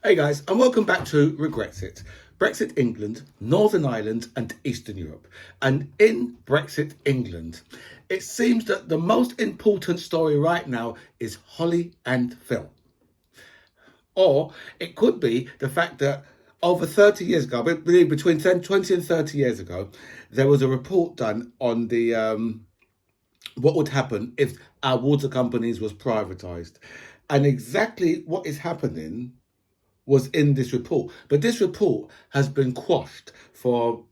Hey guys, and welcome back to Brexit. Brexit England, Northern Ireland, and Eastern Europe. And in Brexit England, it seems that the most important story right now is Holly and Phil. Or it could be the fact that over 30 years ago, I believe between 20 and 30 years ago, there was a report done on the what would happen if our water companies was privatised. And exactly what is happening was in this report. But this report has been quashed for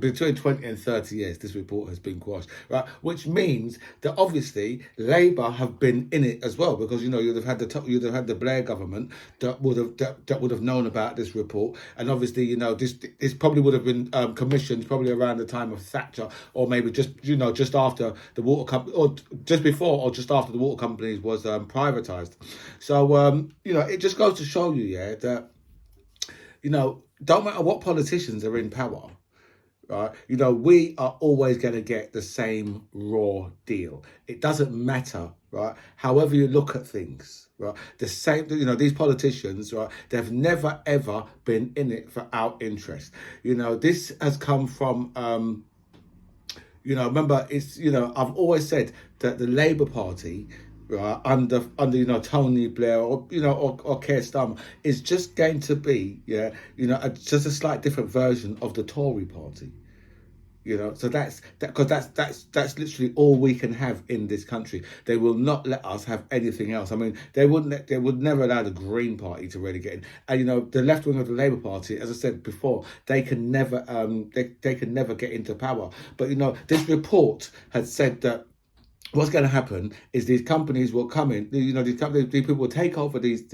between 20 and 30 years. This report has been quashed, right? Which means that obviously Labour have been in it as well, because you'd have had the Blair government that would have known about this report, and obviously this probably would have been commissioned probably around the time of Thatcher, or maybe just after the water company, or just before or just after the water companies was privatised. So it just goes to show you, yeah, that don't matter what politicians are in power, right? We are always going to get the same raw deal. It doesn't matter, right? However you look at things, right? The same, these politicians, right? They've never ever been in it for our interest. This has come from, remember, I've always said that the Labour Party, right, under Tony Blair or Keir Starmer, is just going to be just a slight different version of the Tory Party. So that's because that's literally all we can have in this country. They will not let us have anything else. I mean, they would never allow the Green Party to really get in. And the left wing of the Labour Party, as I said before, they can never they can never get into power. But this report had said that what's going to happen is these companies will come in. These people will take over these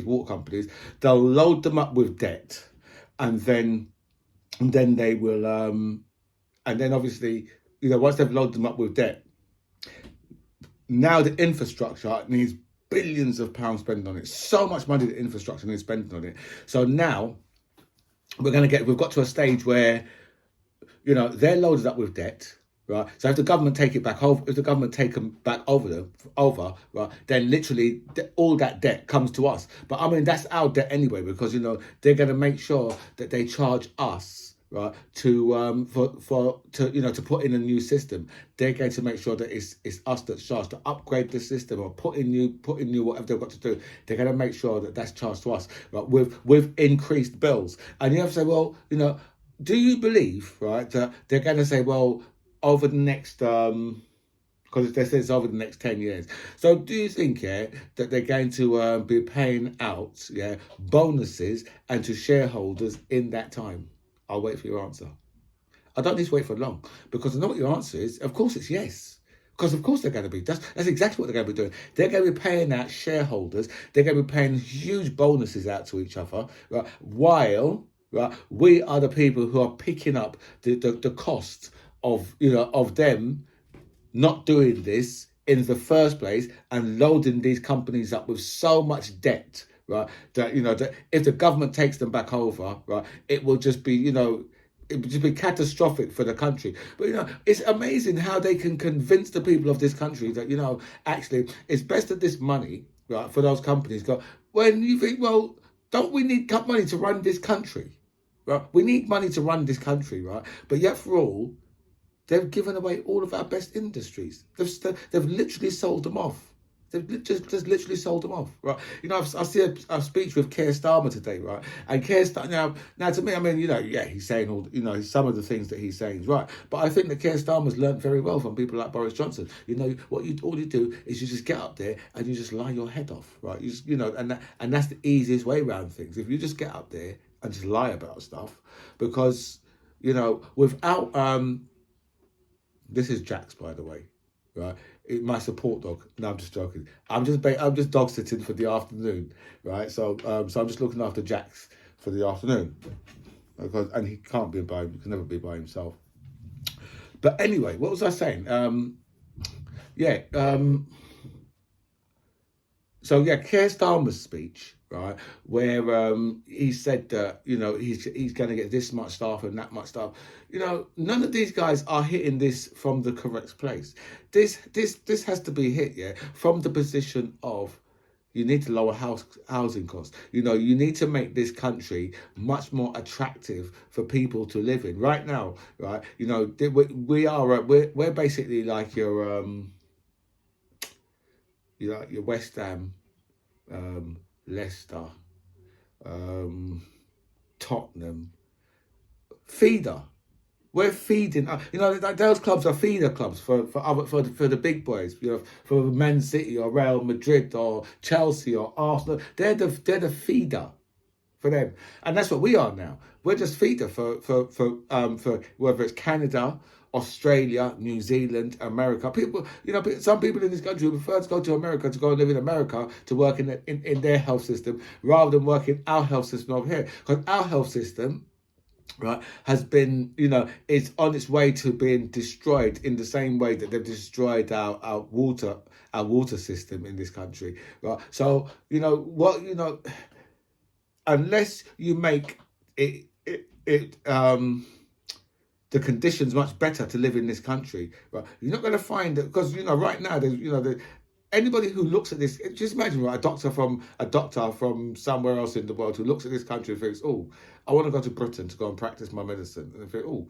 water companies. They'll load them up with debt, and then they will. And then obviously, once they've loaded them up with debt, now the infrastructure needs billions of pounds spent on it. So much money the infrastructure needs spent on it. So now we've got to a stage where, they're loaded up with debt. Right. So if the government take them back over, right, then literally all that debt comes to us. But I mean, that's our debt anyway, because they're going to make sure that they charge us, right, to to put in a new system. They're going to make sure that it's us that's charged to upgrade the system or put in new whatever they've got to do. They're going to make sure that that's charged to us, right, with increased bills. And you have to say, well, do you believe, right, that they're going to say, well, over the next because they say it's over the next 10 years. So do you think, that they're going to be paying out, bonuses and to shareholders in that time? I'll wait for your answer. I don't need to wait for long, because I know what your answer is. Of course it's yes. Because of course they're going to be. That's exactly what they're going to be doing. They're going to be paying out shareholders. They're going to be paying huge bonuses out to each other, right? While, right, we are the people who are picking up the cost of them not doing this in the first place and loading these companies up with so much debt, right, that that if the government takes them back over, right, it will just be it would just be catastrophic for the country. But it's amazing how they can convince the people of this country that actually it's best that this money, right, for those companies go, when you think, well, don't we need money to run this country, right? We need money to run this country, right? But yet for all, they've given away all of our best industries. They've literally sold them off. They've just literally sold them off, right? I see a speech with Keir Starmer today, right? And Keir Starmer, now to me, I mean, he's saying all, some of the things that he's saying is right. But I think that Keir Starmer's learned very well from people like Boris Johnson. All you do is you just get up there and you just lie your head off, right? And that's the easiest way around things. If you just get up there and just lie about stuff, because, without, this is Jax, by the way, right? My support dog. No, I'm just joking. I'm just dog sitting for the afternoon, right? So I'm just looking after Jax for the afternoon, and he can't be by. He can never be by himself. But anyway, what was I saying? So Keir Starmer's speech, right, where he said that he's going to get this much staff and that much staff. None of these guys are hitting this from the correct place. This has to be hit, from the position of, you need to lower housing costs. You know, you need to make this country much more attractive for people to live in. Right now, right, you know, we're basically like your West Ham, Leicester, um, Tottenham, feeder. We're feeding, you know, those clubs are feeder clubs for the big boys, you know, for Man City or Real Madrid or Chelsea or Arsenal. They're the feeder for them, and that's what we are now. We're just feeder for whether it's Canada, Australia, New Zealand, America. People, you know, some people in this country prefer to go to America to go and live in America to work in their health system rather than work in our health system over here, because our health system, right, has been, you know, is on its way to being destroyed in the same way that they've destroyed our water system in this country, right? So, you know, unless you make the conditions much better to live in this country, right, you're not going to find that, because, you know, right now there's, you know, anybody who looks at this, just imagine, right, a doctor from somewhere else in the world who looks at this country and thinks, oh, I want to go to Britain to go and practice my medicine, and they think, oh,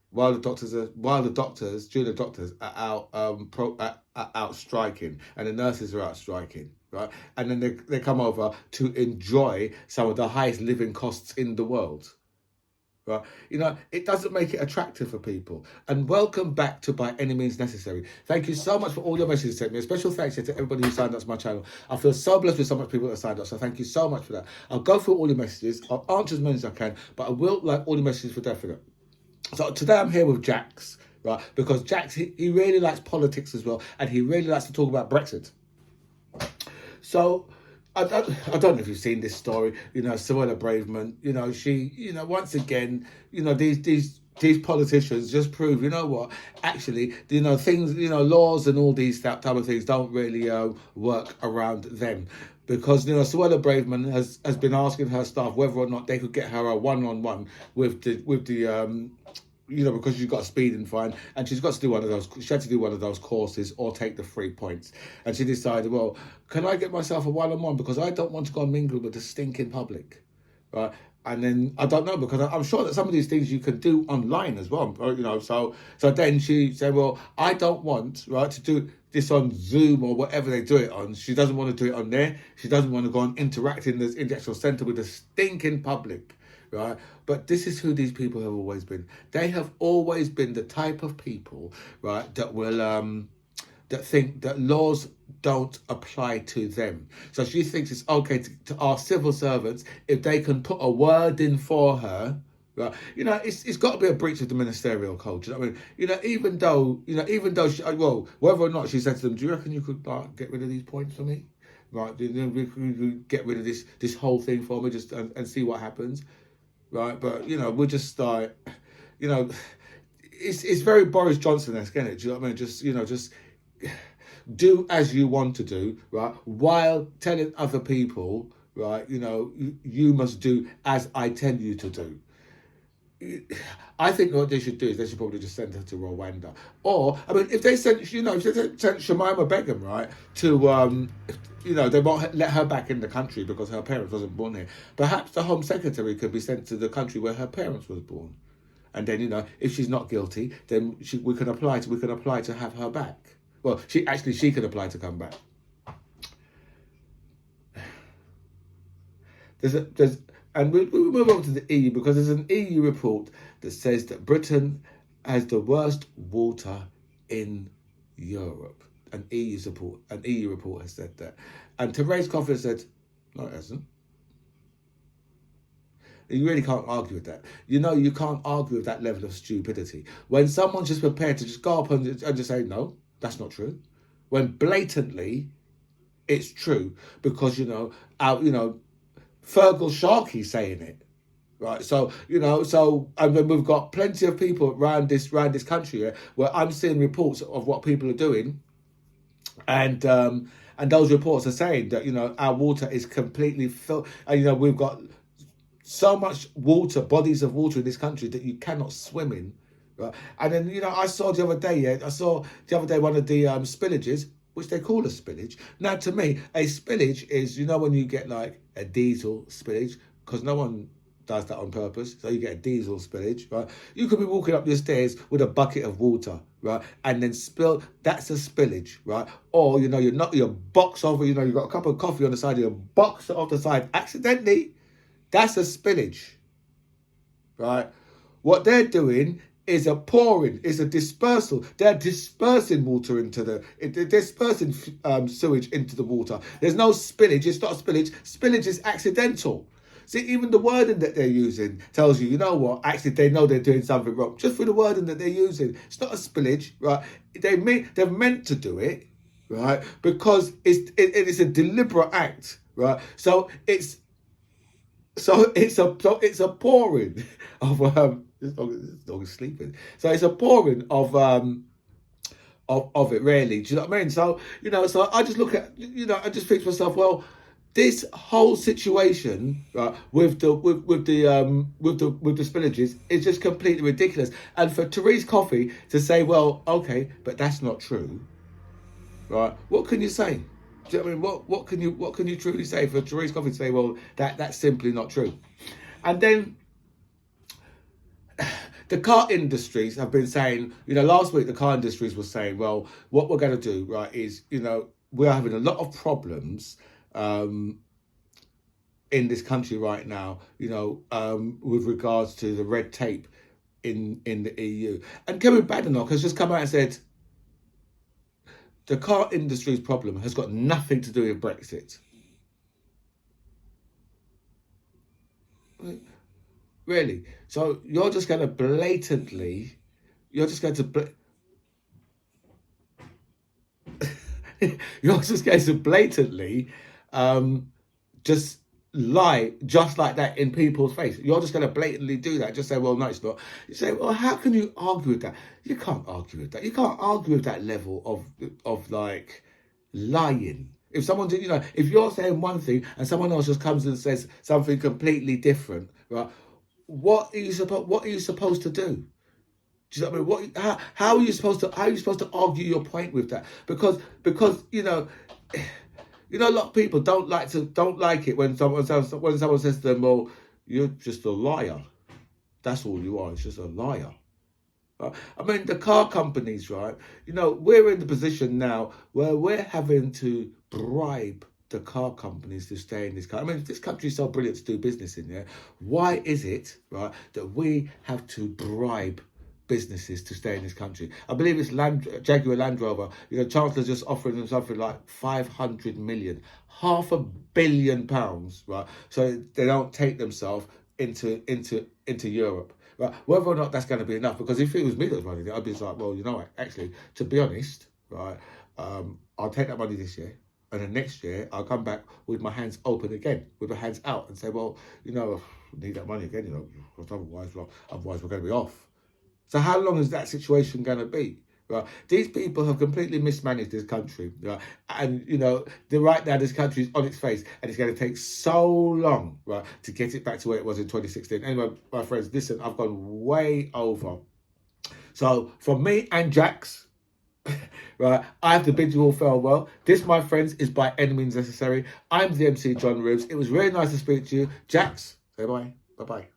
while the junior doctors are out are out striking, and the nurses are out striking, right, and then they come over to enjoy some of the highest living costs in the world. Right, you know, it doesn't make it attractive for people. And welcome back to By Any Means Necessary. Thank you so much for all your messages sent me. A special thanks to everybody who signed up to my channel. I feel so blessed with so much people that signed up, so thank you so much for that. I'll go through all your messages. I'll answer as many as I can, but I will like all the messages for definite. So today I'm here with Jaxx, right? Because Jaxx, he really likes politics as well, and he really likes to talk about Brexit. So I don't know if you've seen this story, you know, Suella Braverman, you know, she, you know, once again, you know, these politicians just prove, you know what, actually, you know, things, you know, laws and all these type of things don't really work around them. Because, you know, Suella Braverman has been asking her staff whether or not they could get her a one-on-one with the you know, because she's got a speeding fine and she's got to do she had to do one of those courses or take the 3 points. And she decided, well, can I get myself a one-on-one, because I don't want to go and mingle with the stinking public, right? And then I don't know, because I'm sure that some of these things you can do online as well, you know. So then she said, well, I don't want, right, to do this on Zoom or whatever they do it on. She doesn't want to do it on there. She doesn't want to go and interact in the actual centre with the stinking public. Right, but this is who these people have always been. They have always been the type of people, right, that will that think that laws don't apply to them. So she thinks it's okay to ask civil servants if they can put a word in for her. Right, you know, it's got to be a breach of the ministerial code. You know what I mean? You know, even though she, well, whether or not she said to them, do you reckon you could get rid of these points for me? Right, we could get rid of this whole thing for me, just and see what happens. Right, but, you know, we're just like, you know, it's very Boris Johnson-esque, isn't it? Do you know what I mean? Just, you know, just do as you want to do, right, while telling other people, right, you know, you must do as I tell you to do. I think what they should do is they should probably just send her to Rwanda. Or, I mean, if they sent, you know, if they sent Shamima Begum, right, to, you know, they won't let her back in the country because her parents wasn't born here. Perhaps the Home Secretary could be sent to the country where her parents was born. And then, you know, if she's not guilty, then we can apply to have her back. Well, she can apply to come back. And we'll move on to the EU, because there's an EU report that says that Britain has the worst water in Europe. An EU report has said that. And Therese Coffin said, no, it hasn't. You really can't argue with that. You know, you can't argue with that level of stupidity. When someone's just prepared to just go up and just say, no, that's not true. When blatantly it's true, because, you know, Fergal Sharkey's saying it, right? So, you know, and then we've got plenty of people around this country where I'm seeing reports of what people are doing, and those reports are saying that, you know, our water is completely filled, and, you know, we've got so much water, bodies of water in this country that you cannot swim in, right? And then, you know, I saw the other day one of the spillages which they call a spillage. Now, to me, a spillage is, when you get like a diesel spillage, because no one does that on purpose. So you get a diesel spillage, right? You could be walking up your stairs with a bucket of water, right? And then spill, that's a spillage, right? Or, you knock your box over, you've got a cup of coffee on the side, you box it off the side accidentally. That's a spillage, right? What they're doing is a pouring, is a dispersal. They're dispersing water they're dispersing sewage into the water. There's no spillage. It's not a spillage. Spillage is accidental. See, even the wording that they're using tells you, actually they know they're doing something wrong. Just for the wording that they're using. It's not a spillage, right? They're meant to do it, right? Because it is a deliberate act, right? So it's a pouring of this dog is sleeping. So it's a pouring of it, really. Do you know what I mean? So so I just look at I just think to myself, well, this whole situation, right, with the spillages is just completely ridiculous. And for Therese Coffey to say, well, okay, but that's not true, right? What can you say? Do you know what I mean? What can you truly say for Therese Coffey to say, well, that's simply not true? And then the car industries have been saying, last week the car industries were saying, well, what we're going to do, right, is, we're having a lot of problems in this country right now, with regards to the red tape in the EU. And Kevin Badenloch has just come out and said, the car industry's problem has got nothing to do with Brexit. Really? So you're just going to blatantly, you're just going to blatantly just lie just like that in people's face. You're just going to blatantly do that. Just say, well, no, it's not. You say, well, how can you argue with that? You can't argue with that. You can't argue with that level of like lying. If someone did, if you're saying one thing and someone else just comes and says something completely different, right? What are you supposed to do? Do you know what I mean? How are you supposed to argue your point with that? Because a lot of people don't like it when someone says to them, well, you're just a liar. That's all you are. It's just a liar. I mean, the car companies, right? We're in the position now where we're having to bribe the car companies to stay in this country. I mean, this country is so brilliant to do business in, yeah? Why is it, right, that we have to bribe businesses to stay in this country? I believe it's Jaguar Land Rover. Chancellor's just offering them something like 500 million, £500 million, right? So they don't take themselves into Europe. Right, whether or not that's going to be enough, because if it was me that was running it, I'd be like, well, actually, to be honest, right, I'll take that money this year, and then next year I'll come back with my hands open again, with my hands out, and say, well, need that money again, because otherwise we're going to be off. So how long is that situation going to be? Right, these people have completely mismanaged this country, right? And right now this country is on its face, and it's going to take so long, right, to get it back to where it was in 2016. Anyway, my friends, listen, I've gone way over. So from me and jaxx, right, I have to bid you all farewell. This, my friends, is by any means necessary. I'm the MC John Ribs. It was really nice to speak to you, jaxx. Say bye. Bye bye.